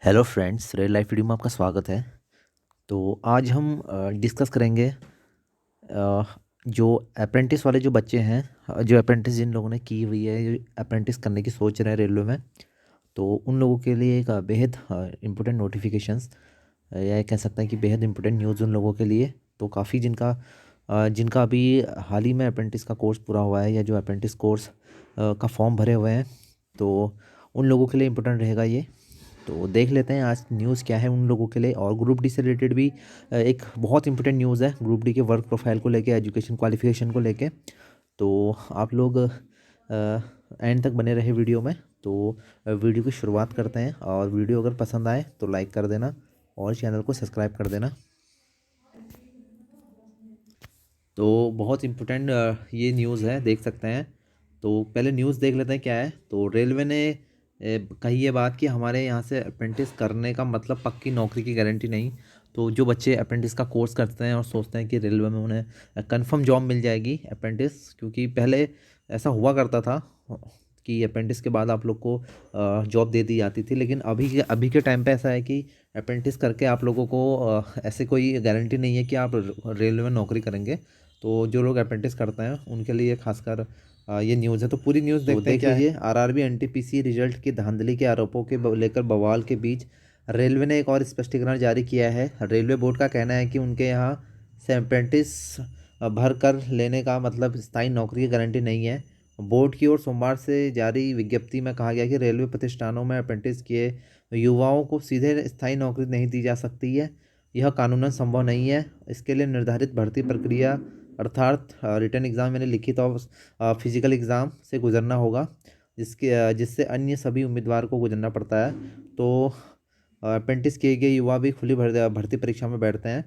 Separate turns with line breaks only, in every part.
Hello friends, real life video में आपका स्वागत है। तो आज हम डिस्कस करेंगे जो अप्रेंटिस वाले जो बच्चे हैं, जो अप्रेंटिस जिन लोगों ने की हुई है, जो अप्रेंटिस करने की सोच रहे हैं रेलवे में। तो उन लोगों के लिए एक बेहद इम्पोर्टेंट नोटिफिकेशंस या ये कह सकते हैं कि बेहद इम्पोर्टेंट न्यूज़ उन लोगों के लिए। तो काफ़ी जिनका अभी हाल ही में अप्रेंटिस का कोर्स पूरा हुआ है या जो अप्रेंटिस कोर्स का फॉर्म भरे हुए हैं, तो उन लोगों के लिए इम्पोर्टेंट रहेगा ये। तो देख लेते हैं आज न्यूज़ क्या है उन लोगों के लिए। और ग्रुप डी से रिलेटेड भी एक बहुत इंपॉर्टेंट न्यूज़ है, ग्रुप डी के वर्क प्रोफाइल को लेके, एजुकेशन क्वालिफिकेशन को लेके। तो आप लोग एंड तक बने रहे वीडियो में। तो वीडियो की शुरुआत करते हैं, और वीडियो अगर पसंद आए तो लाइक कर देना और चैनल को सब्सक्राइब कर देना। तो बहुत इम्पोर्टेंट ये न्यूज़ है, देख सकते हैं। तो पहले न्यूज़ देख लेते हैं क्या है। तो रेलवे ने कही ये बात कि हमारे यहाँ से अप्रेंटिस करने का मतलब पक्की नौकरी की गारंटी नहीं। तो जो बच्चे अप्रेंटिस का कोर्स करते हैं और सोचते हैं कि रेलवे में उन्हें कंफर्म जॉब मिल जाएगी अप्रेंटिस, क्योंकि पहले ऐसा हुआ करता था कि अप्रेंटिस के बाद आप लोग को जॉब दे दी जाती थी। लेकिन अभी के टाइम पे ऐसा है कि अप्रेंटिस करके आप लोगों को ऐसे कोई गारंटी नहीं है कि आप रेलवे में नौकरी करेंगे। तो जो लोग अप्रेंटिस करते हैं उनके लिए खासकर ये न्यूज़ है। तो पूरी न्यूज़ देखते हैं क्या है। लीजिए, आरआरबी एनटीपीसी रिजल्ट की धांधली के आरोपों के लेकर बवाल के बीच रेलवे ने एक और स्पष्टीकरण जारी किया है। रेलवे बोर्ड का कहना है कि उनके यहाँ से अप्रेंटिस भर कर लेने का मतलब स्थायी नौकरी की गारंटी नहीं है। बोर्ड की ओर सोमवार से जारी विज्ञप्ति में कहा गया कि रेलवे प्रतिष्ठानों में अप्रेंटिस किए युवाओं को सीधे स्थायी नौकरी नहीं दी जा सकती है। यह कानूनन संभव नहीं है। इसके लिए निर्धारित भर्ती प्रक्रिया अर्थात रिटन एग्ज़ाम यानी लिखित और फिजिकल एग्ज़ाम से गुजरना होगा, जिससे अन्य सभी उम्मीदवार को गुजरना पड़ता है। तो अप्रेंटिस किए गए युवा भी खुली भर्ती परीक्षा में बैठते हैं।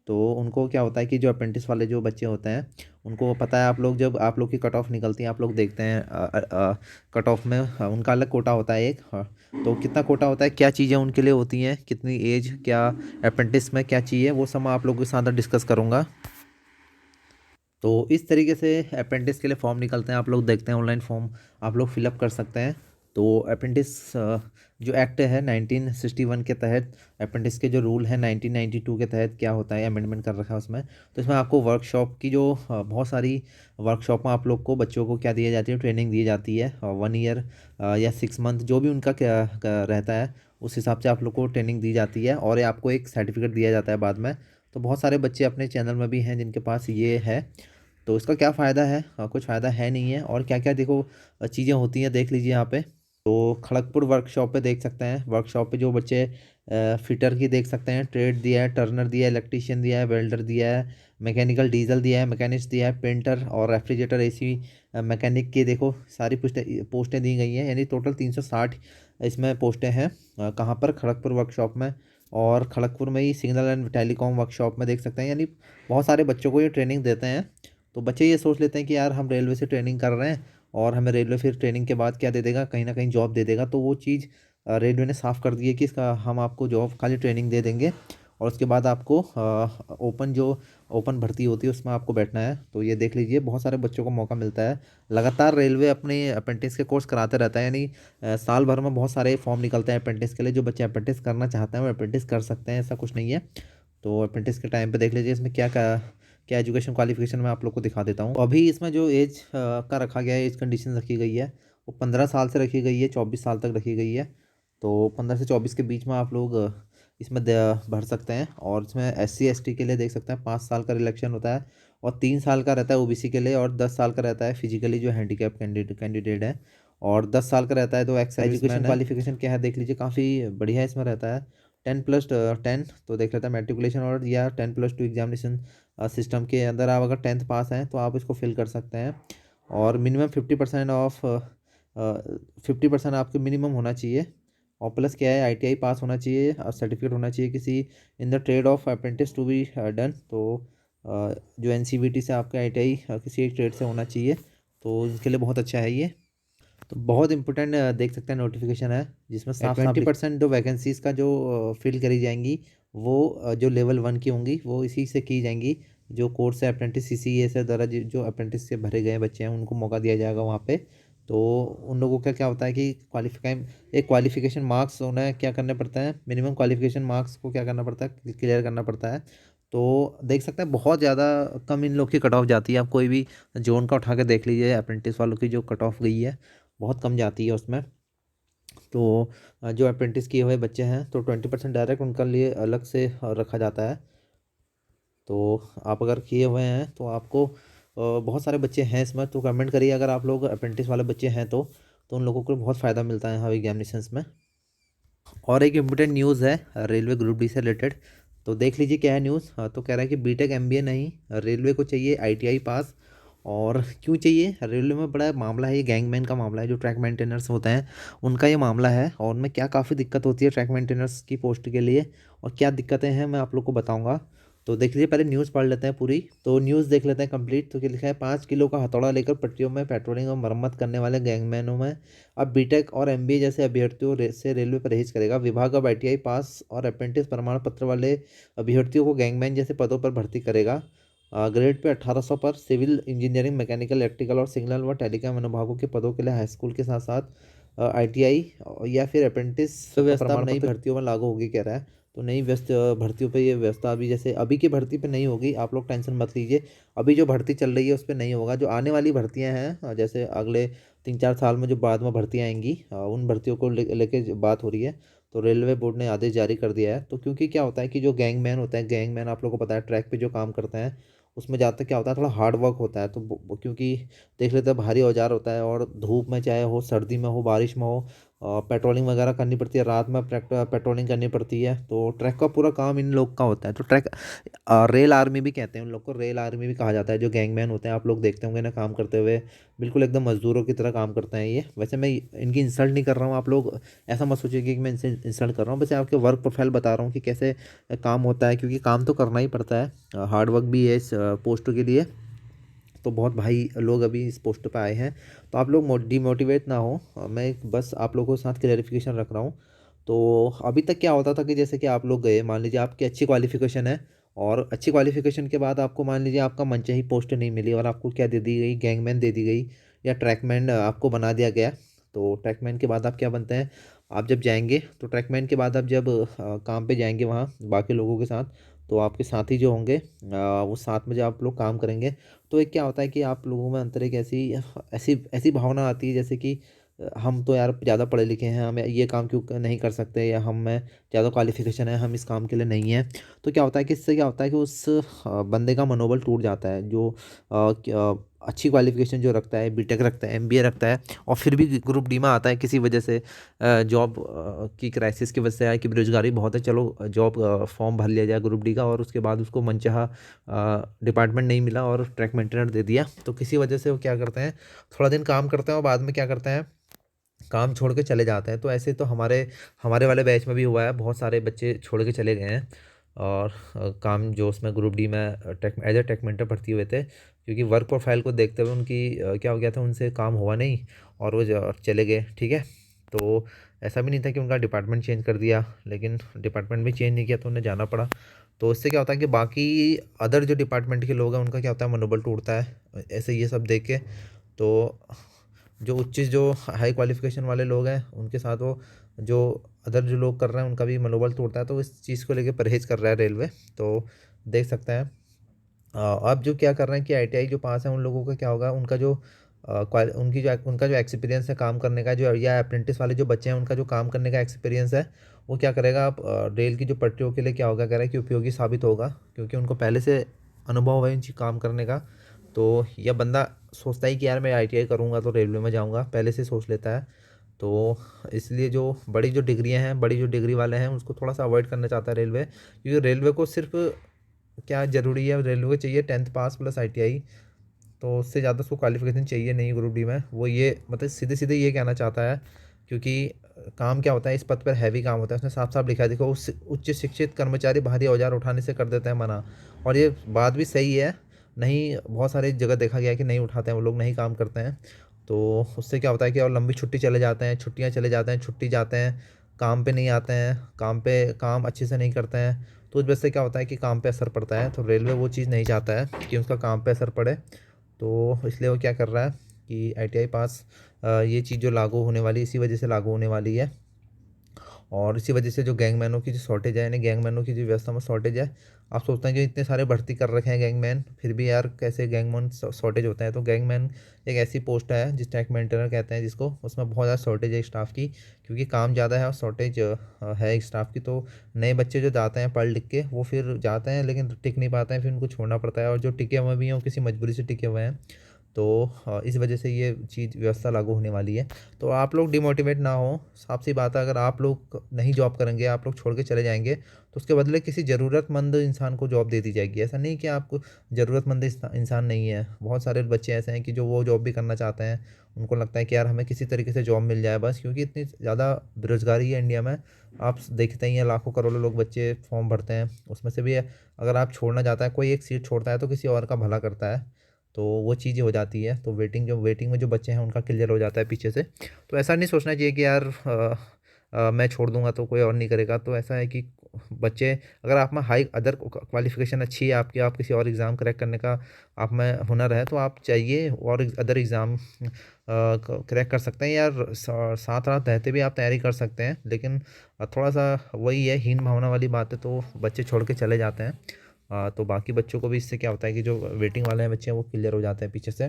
तो उनको क्या होता है कि जो अप्रेंटिस वाले जो बच्चे होते हैं उनको पता है, आप लोग जब आप लोग की कट ऑफ निकलती है, आप लोग देखते हैं कट ऑफ में उनका अलग कोटा होता है एक। तो कितना कोटा होता है, क्या चीज़ें उनके लिए होती हैं, कितनी एज, क्या अप्रेंटिस में क्या चाहिए, वो सब मैं आप लोगों के साथ डिस्कस करूँगा। तो इस तरीके से अप्रेंटिस के लिए फॉर्म निकलते हैं, आप लोग देखते हैं ऑनलाइन फॉर्म आप लोग फिलअप कर सकते हैं। तो अप्रेंटिस जो एक्ट है 1961 के तहत, अप्रेंटिस के जो रूल है 1992 के तहत क्या होता है, अमेंडमेंट कर रखा है उसमें। तो इसमें आपको वर्कशॉप की जो बहुत सारी वर्कशॉप में आप लोग को बच्चों को क्या दी जाती है, ट्रेनिंग दी जाती है। 1 ईयर या 6 मंथ जो भी उनका क्या रहता है, उस हिसाब से आप लोग को ट्रेनिंग दी जाती है और ये आपको एक सर्टिफिकेट दिया जाता है बाद में। तो बहुत सारे बच्चे अपने चैनल में भी हैं जिनके पास ये है। तो इसका क्या फ़ायदा है, कुछ फ़ायदा है नहीं है। और क्या क्या देखो चीज़ें होती हैं, देख लीजिए यहाँ पे। तो खड़गपुर वर्कशॉप पे देख सकते हैं, वर्कशॉप पे जो बच्चे फिटर की देख सकते हैं, ट्रेड दिया है, टर्नर दिया है, इलेक्ट्रीशियन दिया है, वेल्डर दिया है, मैकेनिकल डीजल दिया है, मैकेनिक्स दिया है, पेंटर और रेफ्रिजरेटर एसी मैकेनिक की देखो सारी पोस्टें दी गई हैं। यानी टोटल 360 इसमें पोस्टें हैं। कहाँ पर, खड़गपुर वर्कशॉप में। और खड़गपुर में ही सिग्नल एंड टेलीकॉम वर्कशॉप में देख सकते हैं। यानी बहुत सारे बच्चों को ये ट्रेनिंग देते हैं। तो बच्चे ये सोच लेते हैं कि यार हम रेलवे से ट्रेनिंग कर रहे हैं और हमें रेलवे फिर ट्रेनिंग के बाद क्या दे देगा, कहीं ना कहीं जॉब दे देगा। तो वो चीज़ रेलवे ने साफ़ कर दी है कि इसका हम आपको जॉब खाली ट्रेनिंग दे देंगे और उसके बाद आपको ओपन भर्ती होती है उसमें आपको बैठना है। तो ये देख लीजिए, बहुत सारे बच्चों को मौका मिलता है। लगातार रेलवे अपने अप्रेंटिस के कोर्स कराते रहता है। यानी साल भर में बहुत सारे फॉर्म निकलते हैं अप्रेंटिस के लिए। जो बच्चे अप्रेंटिस करना चाहते हैं वो अप्रेंटिस कर सकते हैं, ऐसा कुछ नहीं है। तो अप्रेंटिस के टाइम पे देख लीजिए इसमें क्या क्या क्या एजुकेशन क्वालिफिकेशन मैं आप लोग को दिखा देता हूँ। अभी इसमें जो एज का रखा गया है, एज कंडीशन रखी गई है, वो 15 साल से रखी गई है, 24 साल तक रखी गई है। तो 15 से 24 के बीच में आप लोग इसमें भर सकते हैं। और इसमें SC ST के लिए देख सकते हैं 5 साल का रिलेक्शन होता है और 3 साल का रहता है OBC के लिए, और 10 साल का रहता है फिजिकली जो हैंडीकैप कैंडिडेट है, और 10 साल का रहता है तो एक्स एजुकेशन क्वालिफिकेशन क्या है देख लीजिए, काफ़ी बढ़िया इसमें रहता है। 10+10 तो देख लेता है मैट्रिकुलेशन, और या 10+2 एग्जामिनेशन सिस्टम के अंदर आप अगर 10th पास हैं तो आप इसको फिल कर सकते हैं। और मिनिमम 50% ऑफ 50% आपके मिनिमम होना चाहिए। और प्लस क्या है, ITI पास होना चाहिए और सर्टिफिकेट होना चाहिए किसी in the trade of apprentice to be done. तो जो NCVT से आपका ITI किसी एक ट्रेड से होना चाहिए। तो इसके लिए बहुत अच्छा है ये। तो बहुत इंपॉर्टेंट देख सकते हैं नोटिफिकेशन है, जिसमें साफ 20% जो वैकेंसीज़ का जो फिल करी जाएंगी वो जो लेवल 1 की होंगी वो इसी से की जाएंगी। जो कोर्स है अप्रेंटिस CCA से द्वारा जो अप्रेंटिस से भरे गए बच्चे हैं उनको मौका दिया जाएगा वहाँ पे। तो उन लोगों का क्या होता है कि एक क्वालिफिकेशन मार्क्स उन्हें क्या करने पड़ता है, मिनिमम क्वालिफिकेशन मार्क्स को क्या करना पड़ता है, क्लियर करना पड़ता है। तो देख सकते हैं बहुत ज़्यादा कम इन लोग की कट ऑफ जाती है। आप कोई भी जोन का उठा के देख लीजिए, अप्रेंटिस वालों की जो कट ऑफ गई है बहुत कम जाती है उसमें। तो जो अप्रेंटिस किए हुए बच्चे हैं तो 20% डायरेक्ट उनके लिए अलग से रखा जाता है। तो आप अगर किए हुए हैं तो आपको बहुत सारे बच्चे हैं इसमें, तो कमेंट करिए अगर आप लोग अप्रेंटिस वाले बच्चे हैं तो उन लोगों को बहुत फ़ायदा मिलता है यहाँ एग्जामिनेशंस में। और एक इम्पोर्टेंट न्यूज़ है रेलवे ग्रुप डी से रिलेटेड, तो देख लीजिए क्या है न्यूज़। तो कह रहा है कि बीटेक एमबीए नहीं, रेलवे को चाहिए आईटीआई पास। और क्यों चाहिए, रेलवे में बड़ा मामला है, ये गैंगमैन का मामला है, जो ट्रैक मेंटेनर्स होते हैं उनका ये मामला है। और उनमें क्या काफ़ी दिक्कत होती है ट्रैक मेंटेनर्स की पोस्ट के लिए, और क्या दिक्कतें हैं मैं आप लोग को बताऊँगा। तो देख लीजिए, पहले न्यूज़ पढ़ लेते हैं पूरी। तो न्यूज़ देख लेते हैं कंप्लीट। तो क्या लिखा है, 5 किलो का हथौड़ा लेकर पटरियों में पेट्रोलिंग और मरम्मत करने वाले गैंगमैनों में अब बीटेक और एमबीए जैसे अभ्यर्थियों से रेलवे परहेज करेगा। विभाग अब आईटीआई पास और अप्रेंटिस प्रमाण पत्र वाले अभ्यर्थियों को गैंगमैन जैसे पदों पर भर्ती करेगा। ग्रेड पे 1800 पर सिविल इंजीनियरिंग, मैकेनिकल, इलेक्ट्रिकल और सिग्नल व टेलीकॉम अनुभागों के पदों के लिए हाई स्कूल के साथ साथ आईटीआई या फिर अप्रेंटिस व्यवस्था अब नई भर्तियों में लागू होगी कह रहा है। तो नई व्यस्त भर्तियों पे ये व्यवस्था अभी, जैसे अभी की भर्ती पे नहीं होगी, आप लोग टेंशन मत लीजिए। अभी जो भर्ती चल रही है उस पर नहीं होगा। जो आने वाली भर्तियां हैं, जैसे अगले 3-4 साल में जो बाद में भर्तियां आएंगी, उन भर्तियों को लेके बात हो रही है। तो रेलवे बोर्ड ने आदेश जारी कर दिया है। तो क्योंकि क्या होता है कि जो गैंगमैन होता है, गैंगमैन आप लोगों को पता है ट्रैक पे जो काम करते हैं उसमें ज़्यादातर क्या होता है, थोड़ा हार्ड वर्क होता है। तो क्योंकि देख लेते हैं भारी औजार होता है, और धूप में चाहे हो, सर्दी में हो, बारिश में हो, पेट्रोलिंग वगैरह करनी पड़ती है, रात में पेट्रोलिंग करनी पड़ती है। तो ट्रैक का पूरा काम इन लोग का होता है। तो ट्रैक रेल आर्मी भी कहते हैं उन लोग को, रेल आर्मी भी कहा जाता है। जो गैंगमैन होते हैं आप लोग देखते होंगे ना काम करते हुए, बिल्कुल एकदम मजदूरों की तरह काम करते हैं ये। वैसे मैं इनकी इंसल्ट नहीं कर रहा हूँ, आप लोग ऐसा मत सोचिए कि मैं इनसे इंसल्ट कर रहा हूँ, बस आपके वर्क प्रोफाइल बता रहा हूँ कि कैसे काम होता है, क्योंकि काम तो करना ही पड़ता है, हार्ड वर्क भी है इस पोस्ट के लिए। तो बहुत भाई लोग अभी इस पोस्ट पे आए हैं, तो आप लोग डिमोटिवेट ना हो। मैं बस आप लोगों के साथ क्लेरिफिकेशन रख रहा हूँ। तो अभी तक क्या होता था कि जैसे कि आप लोग गए, मान लीजिए आपकी अच्छी क्वालिफिकेशन है, और अच्छी क्वालिफिकेशन के बाद आपको मान लीजिए आपका मनचाही पोस्ट नहीं मिली, और आपको क्या दे दी गई, गैंगमैन दे दी गई, या ट्रैकमैन आपको बना दिया गया। तो ट्रैकमैन के बाद आप क्या बनते हैं, आप जब जाएंगे तो ट्रैकमैन के बाद आप जब काम पे जाएंगे वहाँ बाकी लोगों के साथ, तो आपके साथी जो होंगे वो साथ में जब आप लोग काम करेंगे, तो एक क्या होता है कि आप लोगों में अंतर एक ऐसी ऐसी ऐसी भावना आती है, जैसे कि हम तो यार ज़्यादा पढ़े लिखे हैं, हम ये काम क्यों नहीं कर सकते, या हम में ज़्यादा क्वालिफिकेशन है, हम इस काम के लिए नहीं है। तो क्या होता है कि इससे क्या होता है कि उस बंदे का मनोबल टूट जाता है, जो अच्छी क्वालिफिकेशन जो रखता है, बीटेक रखता है, एमबीए रखता है, और फिर भी ग्रुप डी में आता है किसी वजह से, जॉब की क्राइसिस की वजह से आया कि बेरोजगारी बहुत है, चलो जॉब फॉर्म भर लिया जाए ग्रुप डी का, और उसके बाद उसको मनचाहा डिपार्टमेंट नहीं मिला और ट्रैक मेंटेनर दे दिया। तो किसी वजह से वो क्या करते हैं, थोड़ा दिन काम करते हैं और बाद में क्या करते हैं, काम छोड़ के चले जाते हैं। तो ऐसे तो हमारे हमारे वाले बैच में भी हुआ है, बहुत सारे बच्चे छोड़ के चले गए हैं। और काम जो उसमें ग्रुप डी में tech as a tech mentor भर्ती हुए थे, क्योंकि वर्क प्रोफाइल को देखते हुए उनकी क्या हो गया था, उनसे काम हुआ नहीं, और वो चले गए। ठीक है, तो ऐसा भी नहीं था कि उनका डिपार्टमेंट चेंज कर दिया, लेकिन डिपार्टमेंट भी चेंज नहीं किया तो उन्हें जाना पड़ा। तो इससे क्या होता है कि बाकी अदर जो डिपार्टमेंट के लोग हैं उनका क्या होता है, मनोबल टूटता है ऐसे ये सब देख के। तो जो हाई क्वालिफिकेशन वाले लोग हैं उनके साथ वो जो अदर जो लोग कर रहे हैं उनका भी मनोबल टूटता है। तो इस चीज़ को लेके परहेज कर रहा है रेलवे। तो देख सकते हैं अब जो क्या कर रहे हैं कि आईटीआई जो पास है उन लोगों का क्या होगा, उनका जो उनका जो एक्सपीरियंस है काम करने का, जो या अप्रेंटिस वाले जो बच्चे हैं उनका जो काम करने का एक्सपीरियंस है, वो क्या करेगा, आप रेल की जो पटरियों के लिए क्या होगा, कह रहा है कि उपयोगी साबित होगा, क्योंकि उनको पहले से अनुभव है इन काम करने का। तो यह बंदा सोचता है कि यार मैं आईटीआई करूँगा तो रेलवे में जाऊँगा, पहले से सोच लेता है। तो इसलिए जो बड़ी जो डिग्रियां हैं, बड़ी जो डिग्री वाले हैं उसको थोड़ा सा अवॉइड करना चाहता है रेलवे, क्योंकि रेलवे को सिर्फ क्या ज़रूरी है, रेलवे को चाहिए 10th पास प्लस आईटीआई। तो उससे ज़्यादा उसको क्वालिफिकेशन चाहिए नहीं ग्रुप डी में। वो ये मतलब सीधे सीधे ये कहना चाहता है, क्योंकि काम क्या होता है, इस पद पर हैवी काम होता है, उसने साफ साफ लिखा है, देखो उस उच्च शिक्षित कर्मचारी भारी औजार उठाने से कर देते हैं मना। और ये बात भी सही है, नहीं बहुत सारी जगह देखा गया है कि नहीं उठाते हैं वो लोग, नहीं काम करते हैं। तो उससे क्या होता है कि और लंबी छुट्टी चले जाते हैं, छुट्टियाँ चले जाते हैं, छुट्टी जाते हैं, काम पे नहीं आते हैं, काम पे काम अच्छे से नहीं करते हैं। तो उस वजह से क्या होता है कि काम पे असर पड़ता है। तो रेलवे वो चीज़ नहीं चाहता है कि उसका काम पे असर पड़े। तो इसलिए वो क्या कर रहा है कि ITI पास ये चीज़ जो लागू होने वाली है इसी वजह से लागू होने वाली है। और इसी वजह से जो गैंगमैनों की जो शॉर्टेज है, यानी गैंगमैनों की जो व्यवस्था में शॉर्टेज है। आप सोचते हैं कि इतने सारे भर्ती कर रखे हैं गैंगमैन, फिर भी यार कैसे गैंगमैन शॉर्टेज होता है। तो गैंगमैन एक ऐसी पोस्ट है जिस टैग मेंटेनर कहते हैं जिसको, उसमें बहुत ज़्यादा शॉर्टेज है स्टाफ की, क्योंकि काम ज़्यादा है और शॉर्टेज है स्टाफ की। तो नए बच्चे जो जाते हैं पढ़ लिख के वो फिर जाते हैं लेकिन टिक नहीं पाते हैं, फिर उनको छोड़ना पड़ता है। और जो टिके हुए भी हैं वो किसी मजबूरी से टिके हुए हैं। तो इस वजह से ये चीज़ व्यवस्था लागू होने वाली है। तो आप लोग डिमोटिवेट ना हो, साफ सी बात है, अगर आप लोग नहीं जॉब करेंगे, आप लोग छोड़ के चले जाएंगे, तो उसके बदले किसी ज़रूरतमंद इंसान को जॉब दे दी जाएगी। ऐसा नहीं कि आपको ज़रूरतमंद इंसान नहीं है, बहुत सारे बच्चे ऐसे हैं कि जो वो जॉब भी करना चाहते हैं। उनको लगता है कि यार हमें किसी तरीके से जॉब मिल जाए बस, क्योंकि इतनी ज़्यादा बेरोज़गारी है इंडिया में। आप देखते ही हैं लाखों करोड़ों लोग बच्चे फॉर्म भरते हैं, उसमें से भी अगर आप छोड़ना चाहता है, कोई एक सीट छोड़ता है तो किसी और का भला करता है। तो वो चीज़ें हो जाती है। तो वेटिंग में जो बच्चे हैं उनका क्लियर हो जाता है पीछे से। तो ऐसा नहीं सोचना चाहिए कि यार मैं छोड़ दूंगा तो कोई और नहीं करेगा। तो ऐसा है कि बच्चे, अगर आप में हाई अदर क्वालिफिकेशन अच्छी है आपकी, आप किसी और एग्ज़ाम क्रैक करने का आप में हुनर है, तो आप चाहिए और अदर एग्ज़ाम क्रैक कर सकते हैं यार। साथ रात रहते भी आप तैयारी कर सकते हैं, लेकिन थोड़ा सा वही है, हीन भावना वाली बात है, तो बच्चे छोड़ के चले जाते हैं। तो बाकी बच्चों को भी इससे क्या होता है कि जो वेटिंग वाले हैं बच्चे हैं वो क्लियर हो जाते हैं पीछे से।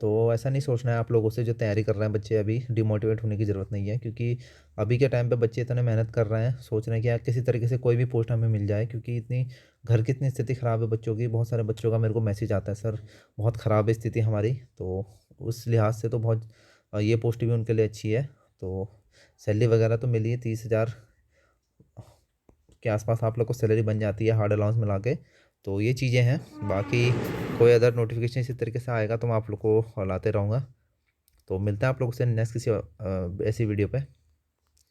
तो ऐसा नहीं सोचना है आप लोगों से, जो तैयारी कर रहे हैं बच्चे, अभी डिमोटिवेट होने की ज़रूरत नहीं है, क्योंकि अभी के टाइम पे बच्चे इतने मेहनत कर रहे हैं, सोच रहे हैं कि यार किसी तरीके से कोई भी पोस्ट हमें मिल जाए, क्योंकि इतनी घर की इतनी स्थिति ख़राब है बच्चों की। बहुत सारे बच्चों का मेरे को मैसेज आता है, सर बहुत ख़राब है स्थिति हमारी। तो उस लिहाज से तो बहुत ये पोस्ट भी उनके लिए अच्छी है। तो सैलरी वगैरह तो मिली है, 30,000 के आसपास आप लोग को सैलरी बन जाती है हार्ड अलाउंस मिला के। तो ये चीज़ें हैं। बाकी कोई अदर नोटिफिकेशन इसी तरीके से आएगा तो मैं आप लोग को लाते रहूँगा। तो मिलते हैं आप लोगों से नेक्स्ट किसी ऐसी वीडियो पे।